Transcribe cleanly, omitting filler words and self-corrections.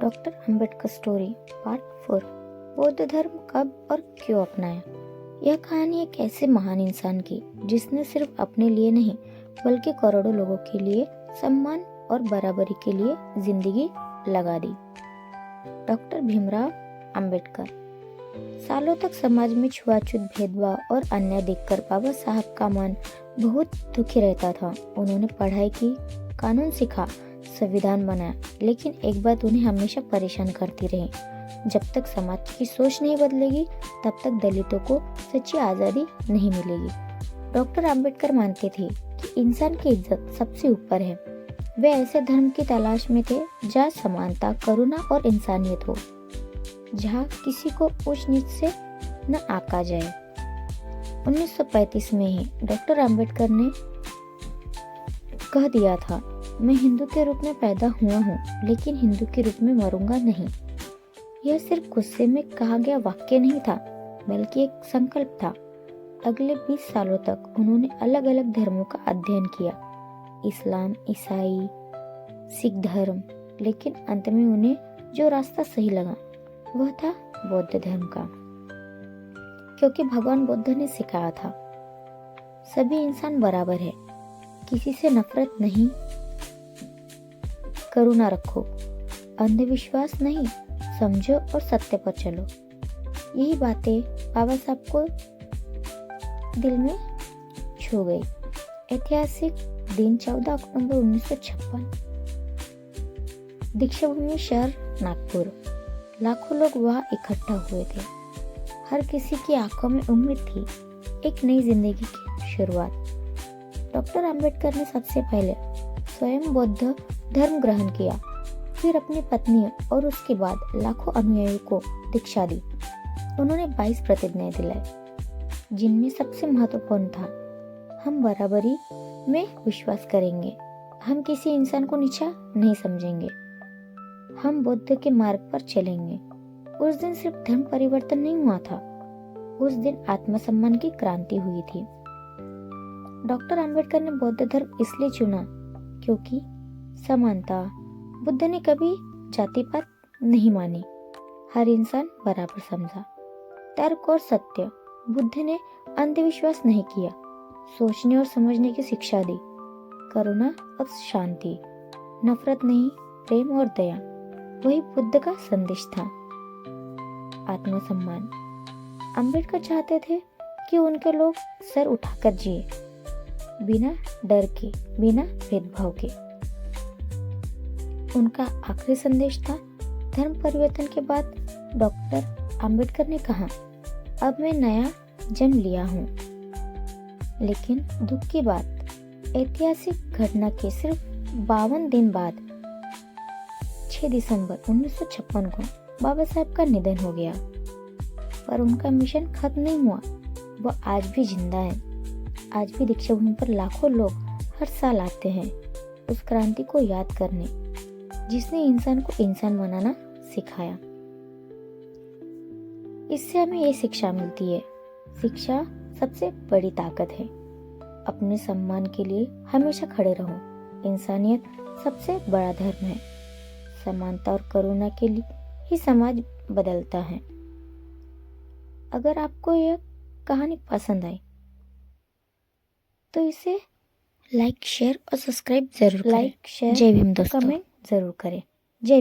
Doctor Ambedkar story part 4। बौद्ध धर्म कब और क्यों अपनाया। यह कहानी एक ऐसे महान इंसान की जिसने सिर्फ अपने लिए नहीं बल्कि करोड़ों लोगों के लिए सम्मान और बराबरी के लिए जिंदगी लगा दी। डॉक्टर भीमराव अंबेडकर। सालों तक समाज में छुआछूत, भेदभाव और अन्याय देखकर बाबा साहब का मन बहुत दुखी रहता था। उन्होंने पढ़ाई की, कानून सीखा, संविधान बनाया, लेकिन एक बात उन्हें हमेशा परेशान करती रही। जब तक समाज की सोच नहीं बदलेगी तब तक दलितों को सच्ची आज़ादी नहीं मिलेगी। डॉक्टर अंबेडकर मानते थे कि इंसान की इज्जत सबसे ऊपर है। वे ऐसे धर्म की तलाश में थे जहाँ समानता, करुणा और इंसानियत हो, जहाँ किसी को ऊंच नीच से न आंका जाए। 1935 में ही डॉक्टर अंबेडकर ने कह दिया था, मैं हिंदू के रूप में पैदा हुआ हूँ लेकिन हिंदू के रूप में मरूंगा नहीं। यह सिर्फ गुस्से में कहा गया वाक्य नहीं था बल्कि एक संकल्प था। अगले 20 सालों तक उन्होंने अलग अलग धर्मों का अध्ययन किया, इस्लाम, ईसाई, सिख धर्म, लेकिन अंत में उन्हें जो रास्ता सही लगा वह था बौद्ध धर्म का, क्योंकि भगवान बुद्ध ने सिखाया था सभी इंसान बराबर है, किसी से नफरत नहीं, करुणा रखो, अंधविश्वास नहीं, समझो और सत्य पर चलो। यही बातें बाबा साहब को दिल में छू गई। ऐतिहासिक दिन 14 अक्टूबर 1956। दीक्षाभूमि शहर नागपुर। लाखों लोग वहां इकट्ठा हुए थे। हर किसी की आंखों में उम्मीद थी, एक नई जिंदगी की शुरुआत। डॉक्टर अंबेडकर ने सबसे पहले स्वयं बौद्ध धर्म ग्रहण किया, फिर अपनी पत्नी और उसके बाद लाखों अनुयायियों को दीक्षा दी। उन्होंने 22 प्रतिज्ञाएं दिलाई, जिनमें सबसे महत्वपूर्ण था, हम बराबरी में विश्वास करेंगे, हम किसी इंसान को नीचा नहीं समझेंगे, हम बुद्ध के मार्ग पर चलेंगे। उस दिन सिर्फ धर्म परिवर्तन नहीं हुआ था, उस दिन आत्मसम्मान की क्रांति हुई थी। डॉक्टर अंबेडकर ने बौद्ध धर्म इसलिए चुना क्योंकि समानता, बुद्ध ने कभी जाति पात नहीं मानी, हर इंसान बराबर समझा। तर्क और सत्य, बुद्ध ने अंधविश्वास नहीं किया, सोचने और समझने की शिक्षा दी। करुणा और शांति, नफरत नहीं, प्रेम और दया, वही बुद्ध का संदेश था। आत्मसम्मान, अंबेडकर चाहते थे कि उनके लोग सर उठाकर जिए, बिना डर के, बिना भेदभाव के। उनका आखिरी संदेश था, धर्म परिवर्तन के बाद डॉक्टर अंबेडकर ने कहा, अब मैं नया जन्म लिया हूँ। लेकिन दुख की बात, ऐतिहासिक घटना के सिर्फ 52 दिन बाद 6 दिसंबर 1956 को बाबा साहब का निधन हो गया। पर उनका मिशन खत्म नहीं हुआ, वह आज भी जिंदा है। आज भी दीक्षाभूमि पर लाखों लोग हर साल आते हैं उस क्रांति को याद करने जिसने इंसान को इंसान बनाना सिखाया। इससे हमें ये शिक्षा मिलती है, शिक्षा सबसे बड़ी ताकत है। अपने सम्मान के लिए हमेशा खड़े रहो। इंसानियत सबसे बड़ा धर्म है। समानता और करुणा के लिए ही समाज बदलता है। अगर आपको यह कहानी पसंद आई तो इसे लाइक, शेयर और सब्सक्राइब जरूर करें। जय भीम दोस्तों। कमेंट जरूर करें।